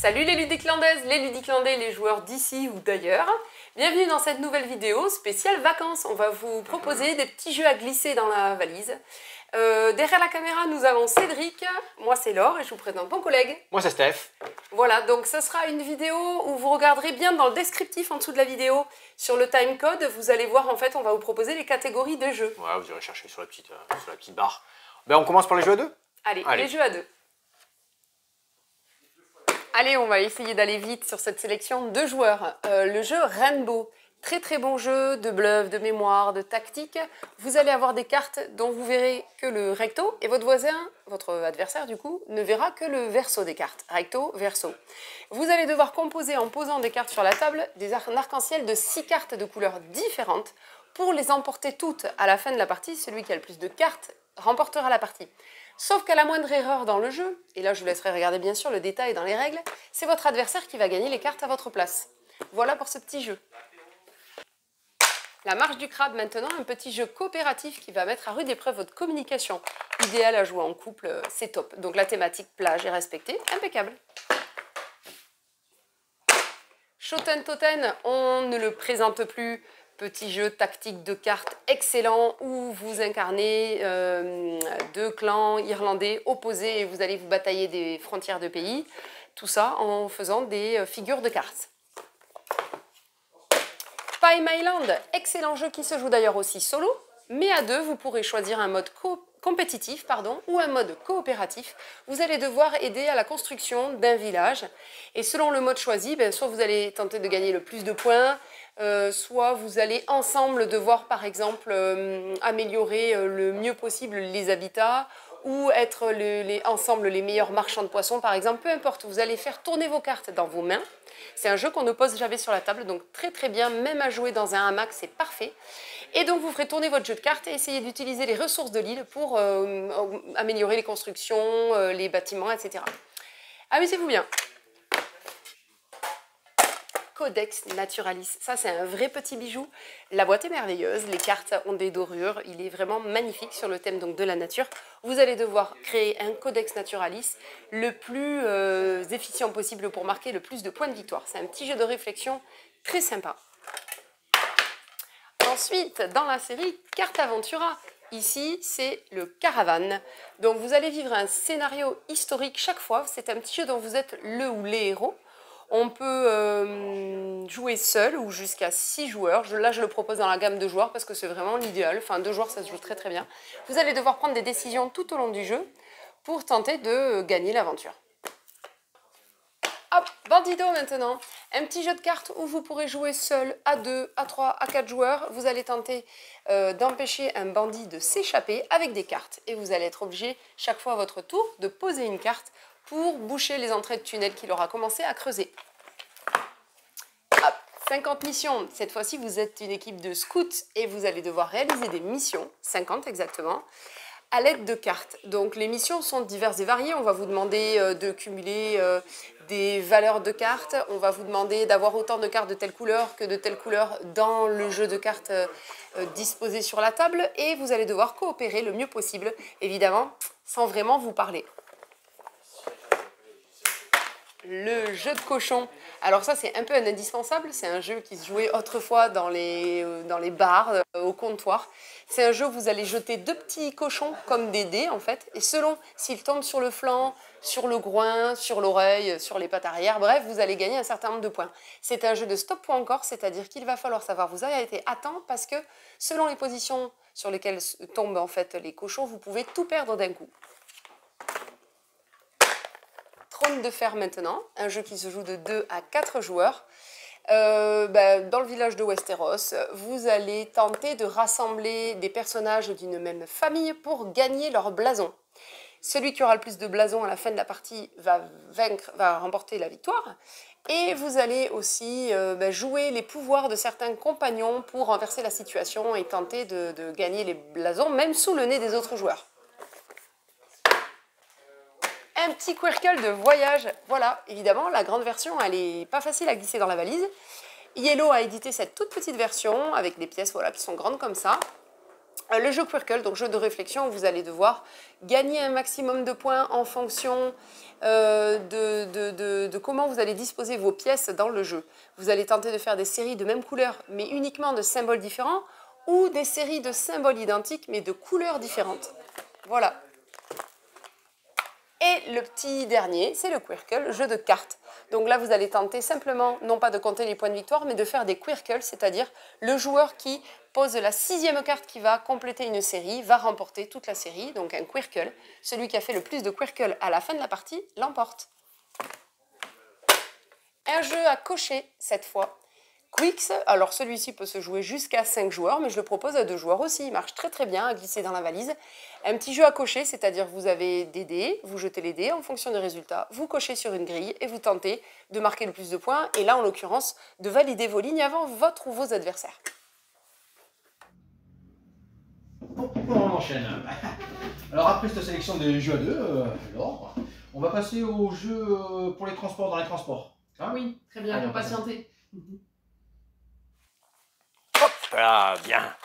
Salut les ludiclandaises, les ludiclandais, les joueurs d'ici ou d'ailleurs. Bienvenue dans cette nouvelle vidéo spéciale vacances. On va vous proposer des petits jeux à glisser dans la valise. Derrière la caméra, nous avons Cédric, moi c'est Laure et je vous présente mon collègue. Moi c'est Steph. Voilà, donc ce sera une vidéo où vous regarderez bien dans le descriptif en dessous de la vidéo, sur le timecode, vous allez voir en fait, on va vous proposer les catégories de jeux. Voilà, vous irez chercher sur la petite barre. Ben, on commence par les jeux à deux. Allez, les jeux à deux. Allez, on va essayer d'aller vite sur cette sélection de joueurs. Le jeu Rainbow, très très bon jeu de bluff, de mémoire, de tactique. Vous allez avoir des cartes dont vous verrez que le recto et votre voisin, votre adversaire du coup, ne verra que le verso des cartes. Recto, verso. Vous allez devoir composer en posant des cartes sur la table des arc-en-ciel de 6 cartes de couleurs différentes pour les emporter toutes à la fin de la partie. Celui qui a le plus de cartes remportera la partie. Sauf qu'à la moindre erreur dans le jeu, et là je vous laisserai regarder bien sûr le détail dans les règles, c'est votre adversaire qui va gagner les cartes à votre place. Voilà pour ce petit jeu. La marche du crabe maintenant, un petit jeu coopératif qui va mettre à rude épreuve votre communication. Idéal à jouer en couple, c'est top. Donc la thématique plage est respectée, impeccable. Shoten Toten, on ne le présente plus. Petit jeu tactique de cartes excellent où vous incarnez deux clans irlandais opposés et vous allez vous batailler des frontières de pays. Tout ça en faisant des figures de cartes. Pie Island, excellent jeu qui se joue d'ailleurs aussi solo, mais à deux, vous pourrez choisir un mode compétitif ou un mode coopératif. Vous allez devoir aider à la construction d'un village et selon le mode choisi, soit vous allez tenter de gagner le plus de points, soit vous allez ensemble devoir par exemple améliorer le mieux possible les habitats ou être ensemble les meilleurs marchands de poissons par exemple, peu importe, vous allez faire tourner vos cartes dans vos mains. C'est un jeu qu'on ne pose jamais sur la table, donc très très bien, même à jouer dans un hamac, c'est parfait. Et donc vous ferez tourner votre jeu de cartes et essayer d'utiliser les ressources de l'île pour améliorer les constructions, les bâtiments, etc. Amusez-vous bien. Codex Naturalis, ça c'est un vrai petit bijou. La boîte est merveilleuse, les cartes ont des dorures, il est vraiment magnifique sur le thème donc de la nature. Vous allez devoir créer un Codex Naturalis le plus efficient possible pour marquer le plus de points de victoire. C'est un petit jeu de réflexion très sympa. Ensuite, dans la série Carte Aventura, ici c'est le Caravane. Donc vous allez vivre un scénario historique chaque fois, c'est un petit jeu dont vous êtes le ou les héros. On peut jouer seul ou jusqu'à 6 joueurs. Là, je le propose dans la gamme de joueurs parce que c'est vraiment l'idéal. Enfin, 2 joueurs, ça se joue très très bien. Vous allez devoir prendre des décisions tout au long du jeu pour tenter de gagner l'aventure. Hop, Bandido maintenant. Un petit jeu de cartes où vous pourrez jouer seul, à 2, à 3, à 4 joueurs. Vous allez tenter d'empêcher un bandit de s'échapper avec des cartes. Et vous allez être obligé, chaque fois à votre tour, de poser une carte pour boucher les entrées de tunnels qu'il aura commencé à creuser. Hop, 50 missions. Cette fois-ci, vous êtes une équipe de scouts et vous allez devoir réaliser des missions, 50 exactement, à l'aide de cartes. Donc les missions sont diverses et variées. On va vous demander de cumuler des valeurs de cartes. On va vous demander d'avoir autant de cartes de telle couleur que de telle couleur dans le jeu de cartes disposé sur la table. Et vous allez devoir coopérer le mieux possible, évidemment, sans vraiment vous parler. Le jeu de cochon. Alors ça, c'est un peu un indispensable. C'est un jeu qui se jouait autrefois dans les bars, au comptoir. C'est un jeu où vous allez jeter 2 petits cochons comme des dés, en fait. Et selon s'ils tombent sur le flanc, sur le groin, sur l'oreille, sur les pattes arrière, bref, vous allez gagner un certain nombre de points. C'est un jeu de stop point encore, c'est-à-dire qu'il va falloir savoir vous arrêter à temps parce que selon les positions sur lesquelles tombent en fait les cochons, vous pouvez tout perdre d'un coup. Trône de fer maintenant, un jeu qui se joue de 2 à 4 joueurs. Dans le village de Westeros, vous allez tenter de rassembler des personnages d'une même famille pour gagner leur blason. Celui qui aura le plus de blasons à la fin de la partie va remporter la victoire. Et vous allez aussi jouer les pouvoirs de certains compagnons pour renverser la situation et tenter de gagner les blasons, même sous le nez des autres joueurs. Un petit quirkle de voyage. Voilà, évidemment, la grande version, elle n'est pas facile à glisser dans la valise. Yellow a édité cette toute petite version avec des pièces voilà, qui sont grandes comme ça. Le jeu Quirkle, donc jeu de réflexion, où vous allez devoir gagner un maximum de points en fonction de comment vous allez disposer vos pièces dans le jeu. Vous allez tenter de faire des séries de même couleur, mais uniquement de symboles différents, ou des séries de symboles identiques, mais de couleurs différentes. Voilà. Et le petit dernier, c'est le Quirkle, jeu de cartes. Donc là, vous allez tenter simplement, non pas de compter les points de victoire, mais de faire des Quirkles, c'est-à-dire le joueur qui pose la 6e carte qui va compléter une série, va remporter toute la série, donc un Quirkle. Celui qui a fait le plus de Quirkle à la fin de la partie l'emporte. Un jeu à cocher cette fois. Quicks, alors celui-ci peut se jouer jusqu'à 5 joueurs, mais je le propose à 2 joueurs aussi, il marche très très bien à glisser dans la valise. Un petit jeu à cocher, c'est-à-dire vous avez des dés, vous jetez les dés en fonction des résultats, vous cochez sur une grille et vous tentez de marquer le plus de points, et là en l'occurrence, de valider vos lignes avant votre ou vos adversaires. Bon, on enchaîne. Alors après cette sélection des jeux à deux, alors, on va passer au jeu pour les transports dans les transports. Hein, Oui, très bien, allez, pour patienter. Hop là, bien.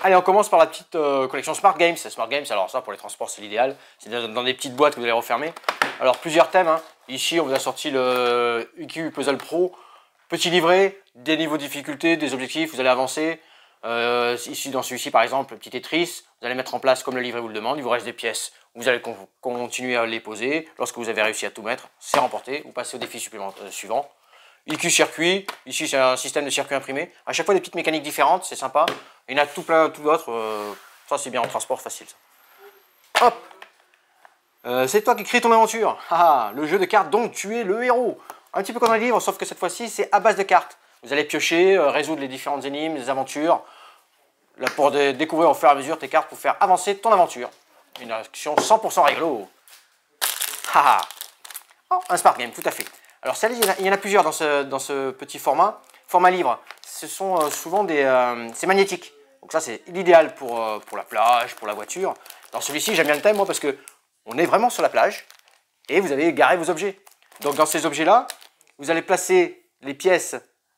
Allez, on commence par la petite collection Smart Games. Smart Games, alors ça, pour les transports, c'est l'idéal. C'est dans des petites boîtes que vous allez refermer. Alors, plusieurs thèmes. Hein. Ici, on vous a sorti le IQ Puzzle Pro. Petit livret, des niveaux de difficulté, des objectifs, vous allez avancer. Ici, dans celui-ci, par exemple, le petit Tetris, vous allez mettre en place comme le livret vous le demande. Il vous reste des pièces. Vous allez continuer à les poser. Lorsque vous avez réussi à tout mettre, c'est remporté. Vous passez au défi suivant. IQ circuit, ici c'est un système de circuit imprimé. À chaque fois des petites mécaniques différentes, c'est sympa. Il y en a tout d'autres. Ça c'est bien en transport facile. Ça. Hop, c'est toi qui crée ton aventure. Le jeu de cartes dont tu es le héros. Un petit peu comme un livre, sauf que cette fois-ci c'est à base de cartes. Vous allez piocher, résoudre les différentes énigmes, les aventures. Là, pour découvrir au fur et à mesure tes cartes pour faire avancer ton aventure. Une action 100% rigolo. Oh, un Smart Game, tout à fait. Alors il y en a plusieurs dans ce petit format. Format livre, ce sont souvent c'est magnétique. Donc ça c'est l'idéal pour la plage, pour la voiture. Dans celui-ci j'aime bien le thème moi parce que on est vraiment sur la plage et vous allez garer vos objets. Donc dans ces objets-là, vous allez placer les pièces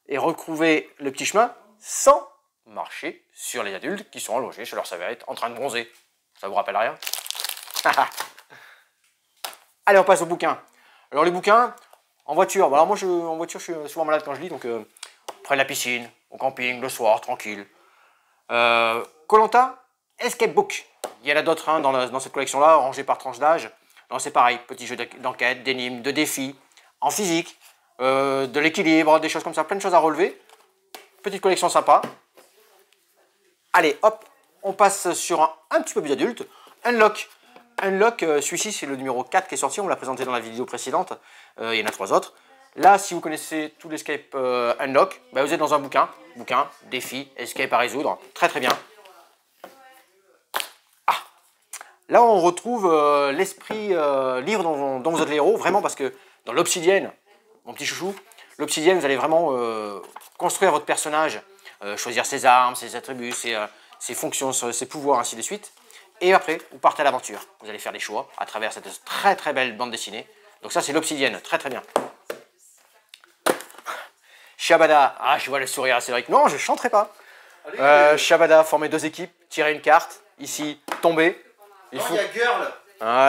et recouvrer le petit chemin sans marcher sur les adultes qui sont allongés sur leur serviette en train de bronzer. Ça vous rappelle rien? Allez, on passe au bouquin. Alors les bouquins, en voiture, alors moi en voiture je suis souvent malade quand je lis, donc près de la piscine, au camping, le soir, tranquille. Koh-Lanta, Escape Book. Il y en a d'autres hein, dans cette collection-là, rangés par tranche d'âge. C'est pareil, petit jeu d'enquête, d'énigmes, de défis, en physique, de l'équilibre, des choses comme ça, plein de choses à relever. Petite collection sympa. Allez, hop, on passe sur un petit peu plus adulte. Unlock. Unlock, celui-ci c'est le numéro 4 qui est sorti, on l'a présenté dans la vidéo précédente, il y en a 3 autres. Là, si vous connaissez tout l'escape Unlock, bah, vous êtes dans un bouquin, défi, escape à résoudre, très très bien. Là on retrouve l'esprit livre dont vous êtes les héros, vraiment parce que dans l'obsidienne, mon petit chouchou, l'obsidienne vous allez vraiment construire votre personnage, choisir ses armes, ses attributs, ses fonctions, ses pouvoirs, ainsi de suite. Et après, vous partez à l'aventure. Vous allez faire des choix à travers cette très très belle bande dessinée. Donc ça, c'est l'obsidienne. Très très bien. Shabada. Ah, je vois le sourire à Cédric. Non, je ne chanterai pas. Shabada, former 2 équipes, tirer une carte. Ici, tomber. Il y a Girl.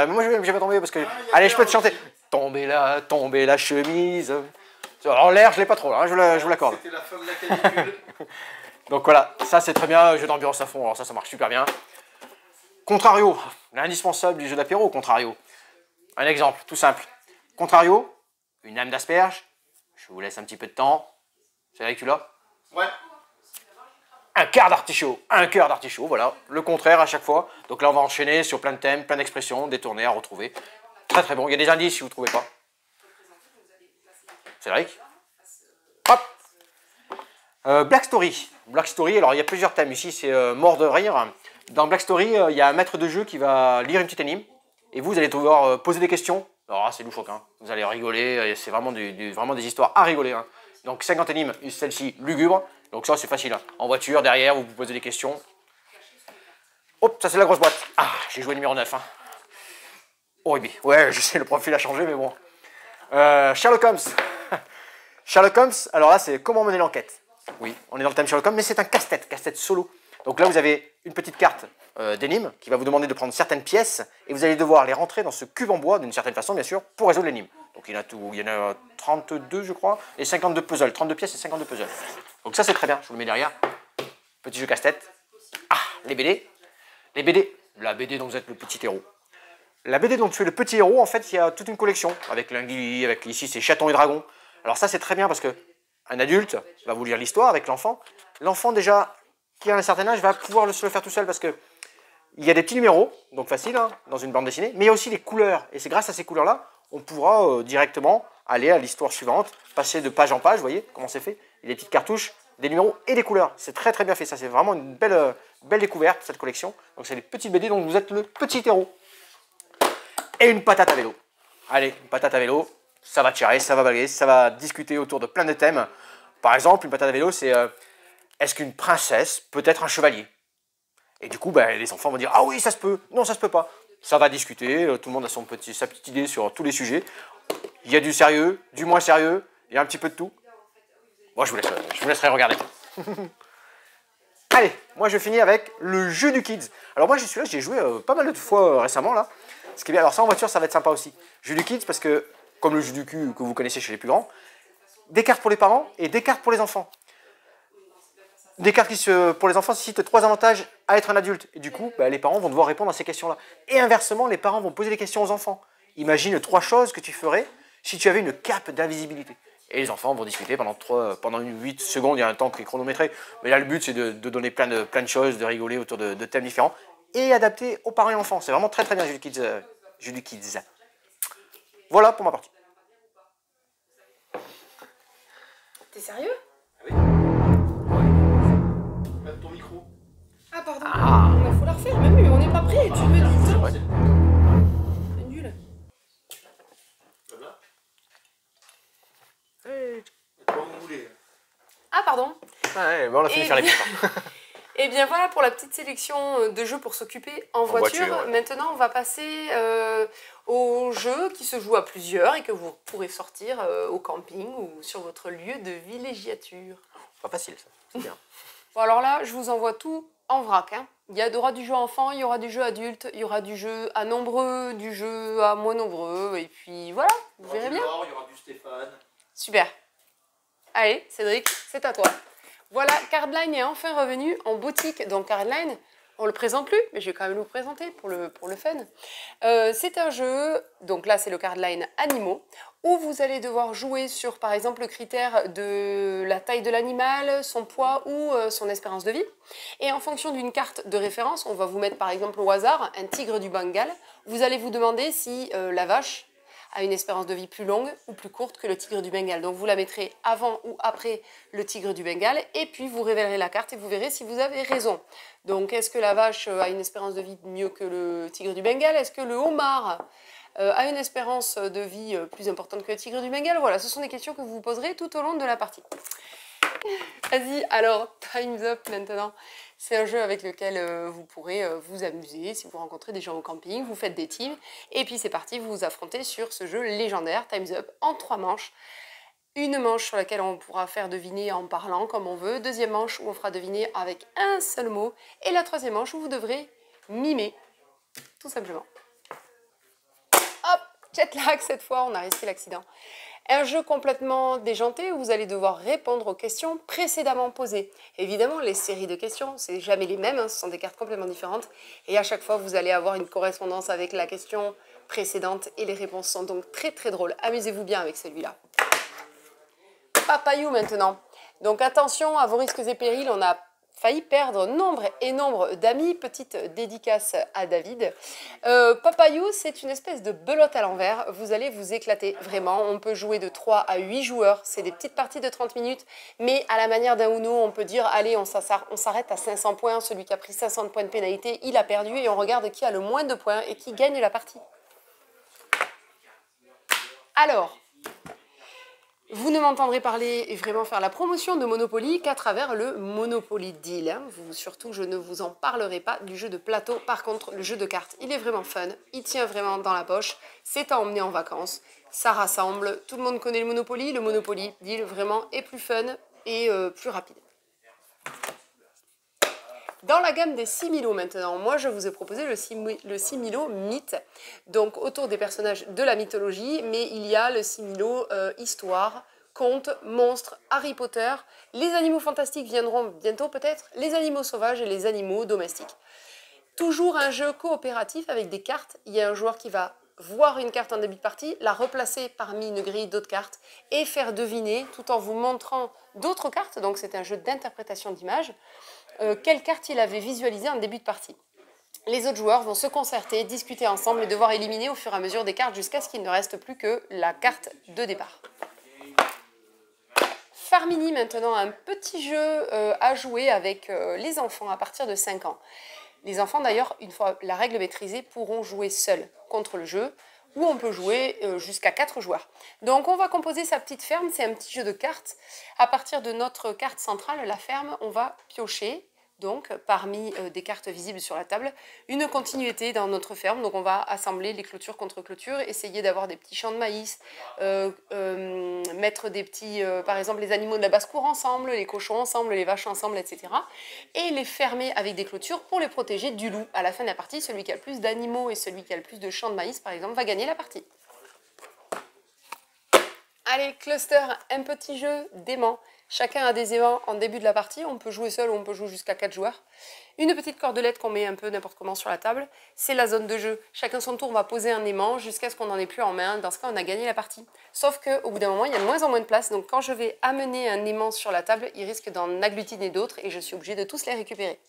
Moi, je vais pas tomber parce que... Allez, je peux te chanter. Tomber la chemise. En l'air, je l'ai pas trop, là, je vous l'accorde. C'était la fin de la canicule. Donc voilà, ça c'est très bien. Jeu d'ambiance à fond. Alors ça marche super bien. Contrario, l'indispensable du jeu d'apéro, Contrario. Un exemple, tout simple. Contrario, une âme d'asperge. Je vous laisse un petit peu de temps. C'est vrai que tu l'as? Ouais. Un quart d'artichaut, voilà. Le contraire à chaque fois. Donc là, on va enchaîner sur plein de thèmes, plein d'expressions, détournées à retrouver. Très très bon. Il y a des indices si vous ne trouvez pas. Cédric? Hop. Black Story. Black Story, alors il y a plusieurs thèmes. Ici, c'est mort de rire. Dans Black Story, il y a un maître de jeu qui va lire une petite énigme et vous allez devoir poser des questions. Alors là, c'est loufoque, hein. Vous allez rigoler, c'est vraiment, vraiment des histoires à rigoler. Hein. Donc 50 énigmes, celle-ci lugubre. Donc ça, c'est facile. Hein. En voiture, derrière, vous vous posez des questions. Hop, ça c'est la grosse boîte. Ah, j'ai joué numéro 9. Hein. Horrible. Ouais, je sais, le profil a changé, mais bon. Sherlock Holmes. Sherlock Holmes, alors là, c'est comment mener l'enquête. Oui, on est dans le thème Sherlock Holmes, mais c'est un casse-tête solo. Donc là, vous avez une petite carte d'énigme qui va vous demander de prendre certaines pièces et vous allez devoir les rentrer dans ce cube en bois d'une certaine façon, bien sûr, pour résoudre l'énigme. Donc il y en a 32, je crois, et 52 puzzles, 32 pièces et 52 puzzles. Donc ça, c'est très bien, je vous le mets derrière. Petit jeu casse-tête. Ah, les BD. Les BD. La BD dont vous êtes le petit héros. La BD dont tu es le petit héros, en fait, il y a toute une collection, avec l'anguille, avec ici, c'est chatons et dragons. Alors ça, c'est très bien parce que un adulte va vous lire l'histoire avec l'enfant. L'enfant, déjà, qui a un certain âge, va pouvoir se le faire tout seul parce que il y a des petits numéros, donc facile, hein, dans une bande dessinée, mais il y a aussi les couleurs. Et c'est grâce à ces couleurs-là, on pourra directement aller à l'histoire suivante, passer de page en page, vous voyez comment c'est fait. Il y a des petites cartouches, des numéros et des couleurs. C'est très très bien fait, ça c'est vraiment une belle découverte, cette collection. Donc c'est les petites BD dont vous êtes le petit héros. Et une patate à vélo. Allez, une patate à vélo, ça va tirer, ça va balayer, ça va discuter autour de plein de thèmes. Par exemple, une patate à vélo, c'est est-ce qu'une princesse peut être un chevalier? Et du coup, ben, les enfants vont dire « Ah oui, ça se peut, non, ça se peut pas ». Ça va discuter, tout le monde a sa petite idée sur tous les sujets. Il y a du sérieux, du moins sérieux, il y a un petit peu de tout. Moi, je vous laisserai regarder. Allez, moi je finis avec le jeu du Kids. Alors moi, celui-là, j'ai joué pas mal de fois récemment, là. Ce qui est bien, alors ça en voiture, ça va être sympa aussi. Jeu du Kids, parce que, comme le jeu du cul que vous connaissez chez les plus grands, des cartes pour les parents et des cartes pour les enfants. Des cartes pour les enfants citent 3 avantages à être un adulte. Et du coup, bah, les parents vont devoir répondre à ces questions-là. Et inversement, les parents vont poser des questions aux enfants. Imagine 3 choses que tu ferais si tu avais une cape d'invisibilité. Et les enfants vont discuter pendant 8 secondes, il y a un temps qui est chronométré. Mais là, le but, c'est de donner plein de choses, de rigoler autour de thèmes différents. Et adapté aux parents et enfants. C'est vraiment très très bien, Jeu du Kids. Voilà pour ma partie. T'es sérieux? Ton micro. Ah pardon, il faut la refaire, même on n'est pas prêt, tu me dis ça. C'est nul. Ah pardon. Ouais, on a fini de faire les petits. Et bien voilà pour la petite sélection de jeux pour s'occuper en voiture. Ouais. Maintenant, on va passer aux jeux qui se jouent à plusieurs et que vous pourrez sortir au camping ou sur votre lieu de villégiature. Pas facile ça, c'est bien. Bon alors là, je vous envoie tout en vrac. Hein. Il y aura du jeu enfant, il y aura du jeu adulte, il y aura du jeu à nombreux, du jeu à moins nombreux. Et puis voilà, vous verrez bien. Il y aura du Stéphane. Super. Allez, Cédric, c'est à toi. Voilà, Cardline est enfin revenu en boutique. Donc Cardline, on ne le présente plus, mais je vais quand même vous présenter pour le fun. C'est un jeu, donc là c'est le Cardline Animaux, où vous allez devoir jouer sur par exemple le critère de la taille de l'animal, son poids ou son espérance de vie. Et en fonction d'une carte de référence, on va vous mettre par exemple au hasard un tigre du Bengale. Vous allez vous demander si la vache a une espérance de vie plus longue ou plus courte que le tigre du Bengale. Donc vous la mettrez avant ou après le tigre du Bengale et puis vous révélerez la carte et vous verrez si vous avez raison. Donc est-ce que la vache a une espérance de vie mieux que le tigre du Bengale? Est-ce que le homard a une espérance de vie plus importante que le tigre du Bengale? Voilà, ce sont des questions que vous vous poserez tout au long de la partie. Vas-y, alors, Time's Up maintenant. C'est un jeu avec lequel vous pourrez vous amuser si vous rencontrez des gens au camping, vous faites des teams, et puis c'est parti, vous vous affrontez sur ce jeu légendaire, Time's Up, en 3 manches. Une manche sur laquelle on pourra faire deviner en parlant comme on veut, deuxième manche où on fera deviner avec un seul mot, et la troisième manche où vous devrez mimer, tout simplement. Hop, jet lag cette fois, on a risqué l'accident. Un jeu complètement déjanté où vous allez devoir répondre aux questions précédemment posées. Évidemment, les séries de questions, c'est jamais les mêmes, hein, ce sont des cartes complètement différentes. Et à chaque fois, vous allez avoir une correspondance avec la question précédente et les réponses sont donc très très drôles. Amusez-vous bien avec celui-là. Papayou maintenant. Donc attention à vos risques et périls, on a failli perdre nombre et nombre d'amis. Petite dédicace à David. Papayou, c'est une espèce de belote à l'envers. Vous allez vous éclater, vraiment. On peut jouer de 3 à 8 joueurs. C'est des petites parties de 30 minutes. Mais à la manière d'un Uno, on peut dire, allez, on s'arrête à 500 points. Celui qui a pris 500 points de pénalité, il a perdu. Et on regarde qui a le moins de points et qui gagne la partie. Alors... vous ne m'entendrez parler et vraiment faire la promotion de Monopoly qu'à travers le Monopoly Deal. Hein. Surtout, je ne vous en parlerai pas du jeu de plateau. Par contre, le jeu de cartes, il est vraiment fun. Il tient vraiment dans la poche. C'est à emmener en vacances. Ça rassemble. Tout le monde connaît le Monopoly. Le Monopoly Deal, vraiment, est plus fun et plus rapide. Dans la gamme des Similo maintenant, moi je vous ai proposé le Similo Mythe, donc autour des personnages de la mythologie, mais il y a le Similo Histoire, Contes, Monstres, Harry Potter, les animaux fantastiques viendront bientôt peut-être, les animaux sauvages et les animaux domestiques. Toujours un jeu coopératif avec des cartes, il y a un joueur qui va voir une carte en début de partie, la replacer parmi une grille d'autres cartes et faire deviner, tout en vous montrant d'autres cartes, donc c'est un jeu d'interprétation d'images, quelle carte il avait visualisé en début de partie. Les autres joueurs vont se concerter, discuter ensemble et devoir éliminer au fur et à mesure des cartes jusqu'à ce qu'il ne reste plus que la carte de départ. Farmini maintenant, un petit jeu à jouer avec les enfants à partir de 5 ans. Les enfants d'ailleurs, une fois la règle maîtrisée, pourront jouer seuls contre le jeu, ou on peut jouer jusqu'à 4 joueurs. Donc on va composer sa petite ferme, c'est un petit jeu de cartes. À partir de notre carte centrale, la ferme, on va piocher, donc parmi des cartes visibles sur la table, une continuité dans notre ferme. Donc on va assembler les clôtures contre clôtures, essayer d'avoir des petits champs de maïs, mettre des petits, par exemple les animaux de la basse-cour ensemble, les cochons ensemble, les vaches ensemble, etc. Et les fermer avec des clôtures pour les protéger du loup. À la fin de la partie, celui qui a le plus d'animaux et celui qui a le plus de champs de maïs, par exemple, va gagner la partie. Allez, cluster, un petit jeu d'aimants. Chacun a des aimants en début de la partie. On peut jouer seul ou on peut jouer jusqu'à 4 joueurs. Une petite cordelette qu'on met un peu n'importe comment sur la table. C'est la zone de jeu. Chacun son tour va poser un aimant jusqu'à ce qu'on n'en ait plus en main. Dans ce cas, on a gagné la partie. Sauf qu'au bout d'un moment, il y a de moins en moins de place. Donc quand je vais amener un aimant sur la table, il risque d'en agglutiner d'autres et je suis obligée de tous les récupérer.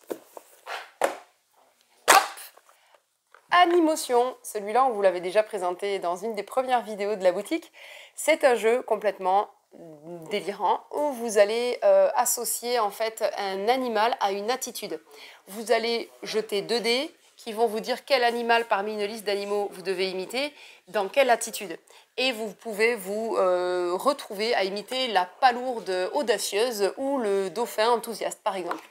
Animotion, celui-là on vous l'avait déjà présenté dans une des premières vidéos de la boutique. C'est un jeu complètement délirant où vous allez associer en fait un animal à une attitude. Vous allez jeter 2 dés qui vont vous dire quel animal parmi une liste d'animaux vous devez imiter, dans quelle attitude. Et vous pouvez vous retrouver à imiter la palourde audacieuse ou le dauphin enthousiaste par exemple.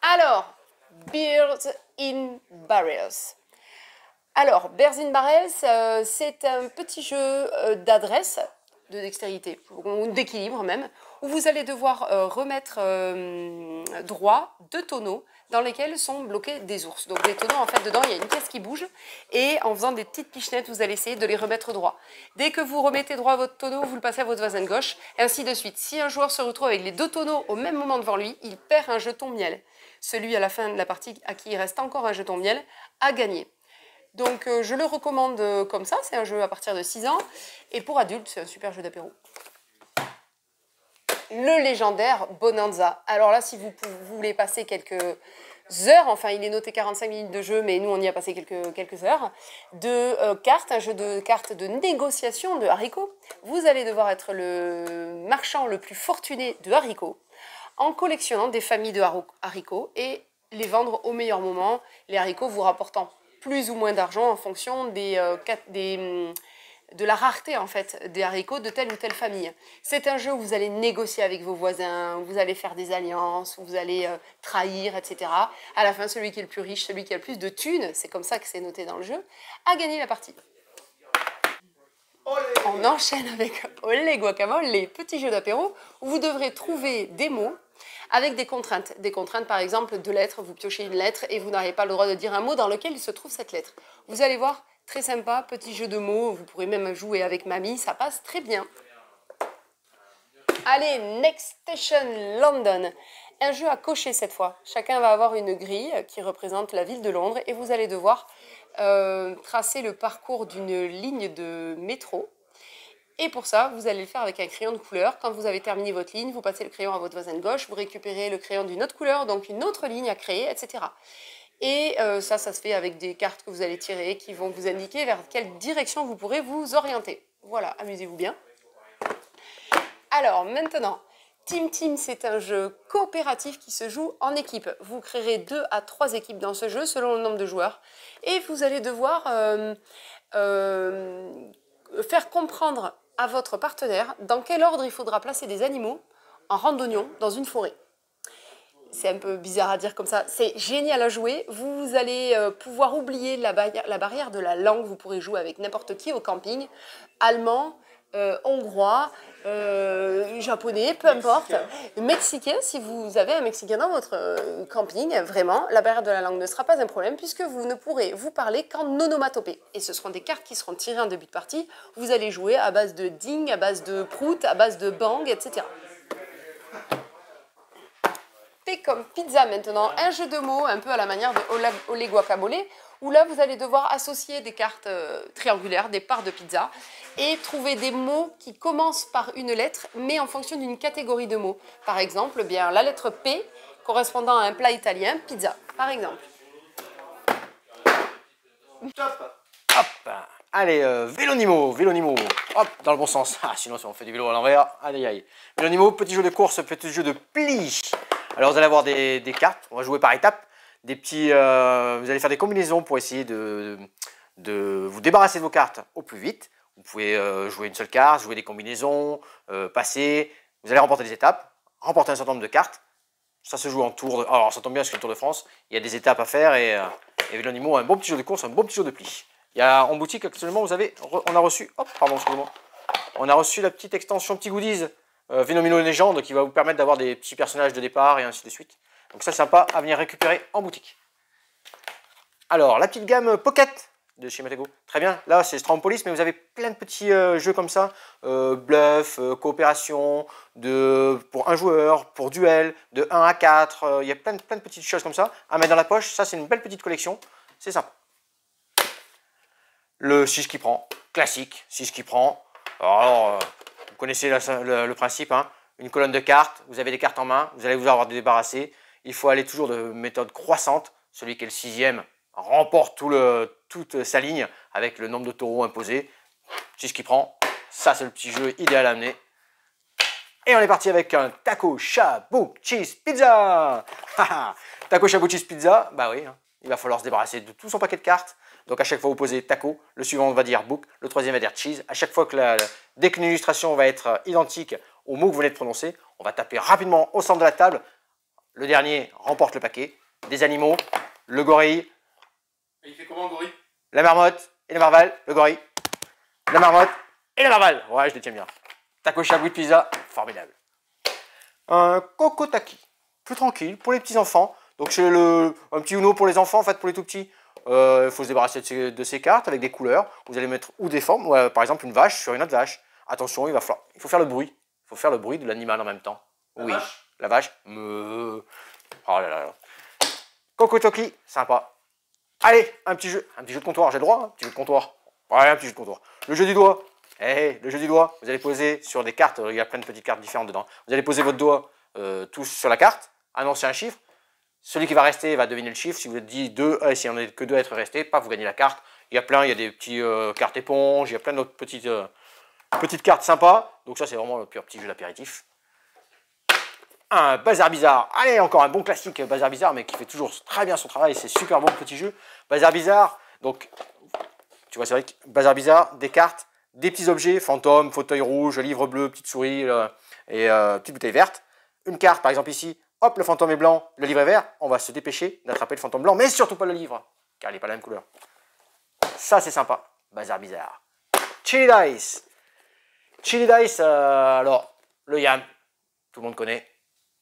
Alors, Bears in Barrels. Alors, Bears in Barrels, c'est un petit jeu d'adresse, de dextérité, ou d'équilibre même, où vous allez devoir remettre droit 2 tonneaux dans lesquels sont bloqués des ours. Donc des tonneaux, en fait, dedans, il y a une pièce qui bouge, et en faisant des petites pichenettes, vous allez essayer de les remettre droit. Dès que vous remettez droit votre tonneau, vous le passez à votre voisin de gauche, et ainsi de suite. Si un joueur se retrouve avec les 2 tonneaux au même moment devant lui, il perd un jeton miel. Celui à la fin de la partie à qui il reste encore un jeton miel a gagné. Donc je le recommande comme ça, c'est un jeu à partir de 6 ans. Et pour adultes, c'est un super jeu d'apéro. Le légendaire Bonanza. Alors là, si vous voulez passer quelques heures, enfin il est noté 45 minutes de jeu, mais nous on y a passé quelques heures, de cartes, un jeu de cartes de négociation de haricots. Vous allez devoir être le marchand le plus fortuné de haricots, en collectionnant des familles de haricots et les vendre au meilleur moment, les haricots vous rapportant plus ou moins d'argent en fonction de la rareté en fait des haricots de telle ou telle famille. C'est un jeu où vous allez négocier avec vos voisins, où vous allez faire des alliances, où vous allez trahir, etc. À la fin, celui qui est le plus riche, celui qui a le plus de thunes, c'est comme ça que c'est noté dans le jeu, a gagné la partie. On enchaîne avec Olé Guacamole, les petits jeux d'apéro, où vous devrez trouver des mots avec des contraintes. Des contraintes, par exemple, de lettres. Vous piochez une lettre et vous n'avez pas le droit de dire un mot dans lequel il se trouve cette lettre. Vous allez voir, très sympa, petit jeu de mots. Vous pourrez même jouer avec mamie, ça passe très bien. Allez, Next Station London. Un jeu à cocher cette fois. Chacun va avoir une grille qui représente la ville de Londres et vous allez devoir tracer le parcours d'une ligne de métro. Et pour ça, vous allez le faire avec un crayon de couleur. Quand vous avez terminé votre ligne, vous passez le crayon à votre voisin de gauche, vous récupérez le crayon d'une autre couleur, donc une autre ligne à créer, etc. Et ça se fait avec des cartes que vous allez tirer qui vont vous indiquer vers quelle direction vous pourrez vous orienter. Voilà, amusez-vous bien. Alors maintenant, Team Team, c'est un jeu coopératif qui se joue en équipe. Vous créerez 2 à 3 équipes dans ce jeu selon le nombre de joueurs. Et vous allez devoir faire comprendre à votre partenaire dans quel ordre il faudra placer des animaux en randonnion dans une forêt. C'est un peu bizarre à dire comme ça, c'est génial à jouer. Vous allez pouvoir oublier la barrière de la langue, vous pourrez jouer avec n'importe qui au camping, allemand, hongrois, japonais, peu importe, mexicain, si vous avez un mexicain dans votre camping, vraiment, la barrière de la langue ne sera pas un problème puisque vous ne pourrez vous parler qu'en onomatopée. Et ce seront des cartes qui seront tirées en début de partie. Vous allez jouer à base de ding, à base de prout, à base de bang, etc. P comme pizza maintenant, un jeu de mots un peu à la manière de Olé Guacamole, où là vous allez devoir associer des cartes triangulaires, des parts de pizza, et trouver des mots qui commencent par une lettre, mais en fonction d'une catégorie de mots. Par exemple, bien, la lettre P correspondant à un plat italien, pizza, par exemple. Hop. Allez, Vélonimo, Vélonimo. Hop, dans le bon sens. Ah, sinon, si on fait du vélo à l'envers, aïe aïe. Vélonimo, petit jeu de course, petit jeu de pli. Alors, vous allez avoir des cartes. On va jouer par étapes. Des petits, vous allez faire des combinaisons pour essayer de vous débarrasser de vos cartes au plus vite. Vous pouvez jouer une seule carte, jouer des combinaisons, passer. Vous allez remporter des étapes, remporter un certain nombre de cartes. Ça se joue en tour. Alors, ça tombe bien parce que le Tour de France, il y a des étapes à faire et Vélonimo a un bon petit jeu de course, un bon petit jeu de pli. Il y a en boutique actuellement, on a reçu, hop, pardon, excusez-moi, on a reçu la petite extension petit goodies Vélomino Légende qui va vous permettre d'avoir des petits personnages de départ et ainsi de suite. Donc ça, c'est sympa à venir récupérer en boutique. Alors, la petite gamme Pocket de chez Matego. Très bien, là c'est Strampolis, mais vous avez plein de petits jeux comme ça, bluff, coopération, pour un joueur, pour duel, de 1 à 4, il y a plein de petites choses comme ça à mettre dans la poche. Ça, c'est une belle petite collection, c'est sympa. Le 6 qui prend, classique, 6 qui prend. Alors, vous connaissez le principe, hein. Une colonne de cartes, vous avez des cartes en main, vous allez vous avoir débarrassé. Il faut aller toujours de méthode croissante. Celui qui est le 6e remporte toute sa ligne avec le nombre de taureaux imposés. 6 qui prend, ça c'est le petit jeu idéal à amener. Et on est parti avec un taco, shabu, cheese, pizza. Taco, shabu, cheese, pizza, bah oui, hein. Il va falloir se débarrasser de tout son paquet de cartes. Donc à chaque fois vous posez taco, le suivant va dire book, le troisième va dire cheese. À chaque fois que dès qu'une illustration va être identique au mot que vous venez de prononcer, on va taper rapidement au centre de la table. Le dernier remporte le paquet. Des animaux, le gorille. Et il fait comment le gorille? La marmotte et le narval, le gorille. La marmotte et le narval. Ouais, je le tiens bien. Taco, shabu, pizza, formidable. Un kokotaki, plus tranquille pour les petits enfants. Donc c'est un petit Uno pour les enfants, en fait pour les tout petits. Il faut se débarrasser de ces cartes avec des couleurs. Vous allez mettre ou des formes, ou par exemple une vache sur une autre vache. Attention, il faut faire le bruit. Il faut faire le bruit de l'animal en même temps. Oui, la vache. Oh là là là. Kokotoki, sympa. Allez, un petit jeu de comptoir, j'ai le droit, hein, un petit jeu de comptoir. Ouais, un petit jeu de comptoir. Le jeu du doigt. Le jeu du doigt, vous allez poser sur des cartes, il y a plein de petites cartes différentes dedans. Vous allez poser votre doigt tous sur la carte, annoncer un chiffre. Celui qui va rester va deviner le chiffre. Si vous êtes dit 2, si on n'est que 2 à être restés, pas vous gagnez la carte. Il y a des petits cartes éponges, il y a plein d'autres petites cartes sympas. Donc ça, c'est vraiment le pur petit jeu d'apéritif. Un Bazar Bizarre. Allez, encore un bon classique Bazar Bizarre, mais qui fait toujours très bien son travail. C'est super bon petit jeu. Bazar Bizarre. Donc, tu vois, c'est vrai que Bazar Bizarre, des cartes, des petits objets, fantômes, fauteuil rouge, livre bleu, petite souris et petite bouteille verte. Une carte, par exemple ici. Hop, le fantôme est blanc, le livre est vert. On va se dépêcher d'attraper le fantôme blanc, mais surtout pas le livre, car il n'est pas la même couleur. Ça, c'est sympa. Bazar Bizarre. Chili Dice. Chili Dice, alors, le yam, tout le monde connaît.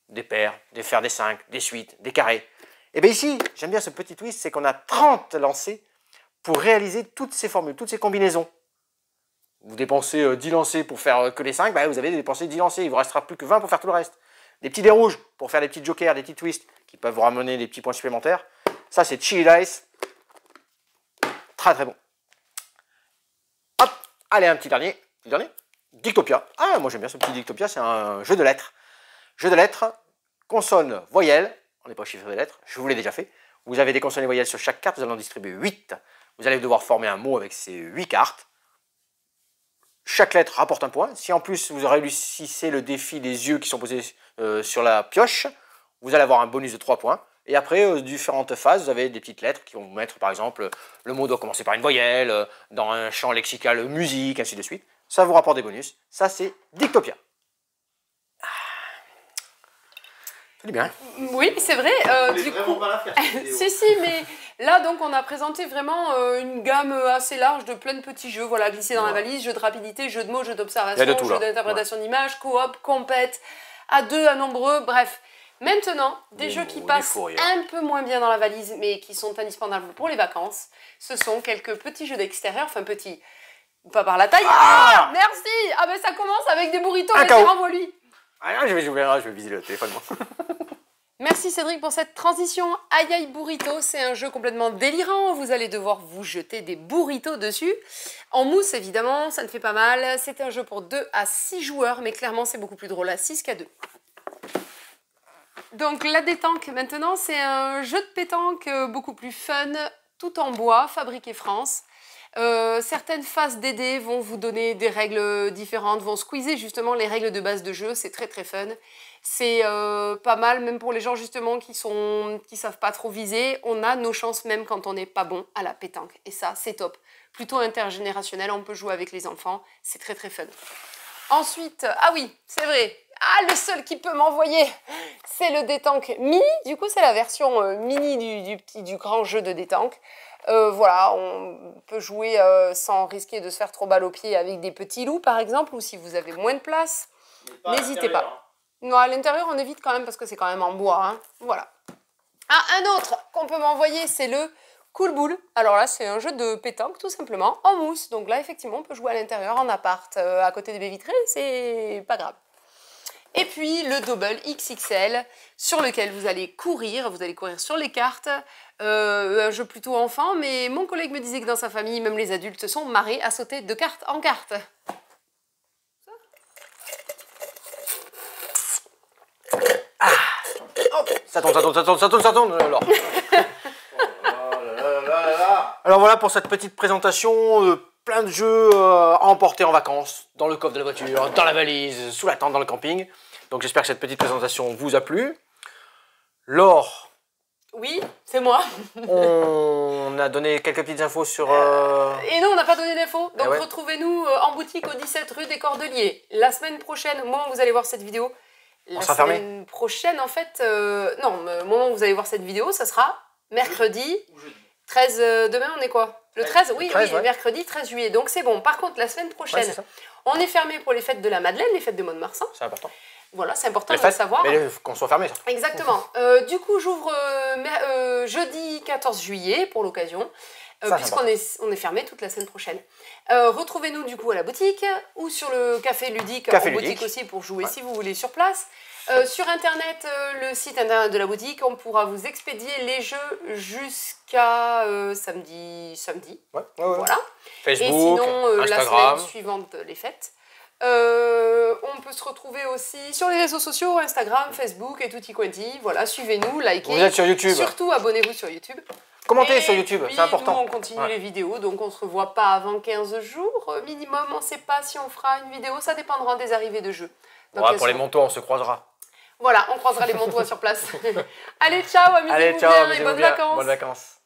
Des paires, des fers, des 5, des suites, des carrés. Et bien ici, j'aime bien ce petit twist, c'est qu'on a 30 lancers pour réaliser toutes ces formules, toutes ces combinaisons. Vous dépensez 10 lancers pour faire que les 5, bah, vous avez dépensé 10 lancers, il ne vous restera plus que 20 pour faire tout le reste. Des petits dés rouges pour faire des petits jokers, des petits twists qui peuvent vous ramener des petits points supplémentaires. Ça, c'est Chili Dice. Très très bon. Hop, allez, un petit dernier. Dictopia. Ah, moi j'aime bien ce petit Dictopia, c'est un jeu de lettres. Jeu de lettres, consonne, voyelle. On n'est pas au chiffre des lettres, je vous l'ai déjà fait. Vous avez des consonnes et voyelles sur chaque carte, vous allez en distribuer 8. Vous allez devoir former un mot avec ces 8 cartes. Chaque lettre rapporte un point. Si en plus vous réussissez le défi des yeux qui sont posés sur la pioche, vous allez avoir un bonus de 3 points. Et après, différentes phases, vous avez des petites lettres qui vont vous mettre, par exemple, le mot doit commencer par une voyelle, dans un champ lexical, musique, ainsi de suite. Ça vous rapporte des bonus. Ça, c'est Dictopia. C'est bien. Oui, c'est vrai. Du coup, pas la faire, cette vidéo. si, mais là, donc, on a présenté vraiment une gamme assez large de plein de petits jeux. Voilà, glisser dans la valise, jeux de rapidité, jeux de mots, jeux d'observation, Il y a de tout, jeux là. d'interprétation d'images, coop, compète, à deux, à nombreux, bref. Maintenant, des jeux qui passent un peu moins bien dans la valise, mais qui sont indispensables pour les vacances, ce sont quelques petits jeux d'extérieur, enfin petits, pas par la taille. Ah, merci. Ah ben ça commence avec des burritos, Un vas-y, KO. renvoie-lui. Ah, je vais viser le téléphone, moi. Merci Cédric pour cette transition. Aïe aïe burrito, c'est un jeu complètement délirant. Vous allez devoir vous jeter des burritos dessus. En mousse évidemment, ça ne fait pas mal. C'est un jeu pour 2 à 6 joueurs, mais clairement c'est beaucoup plus drôle à 6 qu'à 2. Donc la détanque maintenant, c'est un jeu de pétanque beaucoup plus fun, tout en bois, fabriqué France. Certaines phases des dés vont vous donner des règles différentes, vont squeezer justement les règles de base de jeu, c'est très très fun. C'est pas mal, même pour les gens justement qui savent pas trop viser, on a nos chances même quand on n'est pas bon à la pétanque. Et ça, c'est top. Plutôt intergénérationnel, on peut jouer avec les enfants, c'est très très fun. Ensuite, ah oui, c'est vrai, le seul qui peut m'envoyer, c'est le détanque mini. Du coup, c'est la version mini du grand jeu de détanque. Voilà, on peut jouer sans risquer de se faire trop balle aux pieds avec des petits loups, par exemple, ou si vous avez moins de place, n'hésitez pas. Non, à l'intérieur, on évite quand même parce que c'est quand même en bois. Hein. Voilà. Un autre qu'on peut m'envoyer, c'est le Cool Boule. Alors là, c'est un jeu de pétanque, tout simplement, en mousse. Donc là, effectivement, on peut jouer à l'intérieur, en appart, à côté des baies vitrées, c'est pas grave. Et puis le Double XXL, sur lequel vous allez courir sur les cartes. Un jeu plutôt enfant, mais mon collègue me disait que dans sa famille, même les adultes sont marrés à sauter de carte en carte. Ça tourne, alors. Alors voilà pour cette petite présentation, plein de jeux à emporter en vacances, dans le coffre de la voiture, dans la valise, sous la tente, dans le camping. Donc j'espère que cette petite présentation vous a plu. Laure. Oui, c'est moi. On a donné quelques petites infos sur... Et non, on n'a pas donné d'infos. Donc ouais. retrouvez-nous en boutique au 17 rue des Cordeliers. La semaine prochaine, au moment où vous allez voir cette vidéo, On sera fermé. La semaine prochaine, en fait, non, au moment où vous allez voir cette vidéo, ça sera mercredi 13, demain on est quoi? Le 13, oui, 13, oui, ouais. mercredi 13 juillet. Donc c'est bon. Par contre, la semaine prochaine, Ouais, on est fermé pour les fêtes de la Madeleine, les fêtes de Mont-de-Marsan. c'est important. Voilà, c'est important Les de le fêtes, savoir. mais qu'on soit fermé. Surtout. Exactement. Du coup, j'ouvre jeudi 14 juillet pour l'occasion, puisqu'on est fermé toute la semaine prochaine. Retrouvez-nous du coup à la boutique ou sur le café ludique en boutique aussi pour jouer si vous voulez sur place. Sur internet, le site internet de la boutique, on pourra vous expédier les jeux jusqu'à samedi. Ouais. Voilà. Facebook, et sinon, la Instagram. semaine suivante, les fêtes. On peut se retrouver aussi sur les réseaux sociaux, Instagram, Facebook et tutti quanti. Voilà, suivez-nous, likez. Vous êtes sur YouTube. Surtout, abonnez-vous sur YouTube. Commentez sur YouTube, puis, c'est important. Nous, on continue les vidéos, donc on se revoit pas avant 15 jours minimum. On ne sait pas si on fera une vidéo, ça dépendra des arrivées de jeux. Ouais, pour les manteaux, on se croisera. Voilà, on croisera les manteaux sur place. Allez, ciao, amusez-vous bien et bonnes vacances. Bonnes vacances.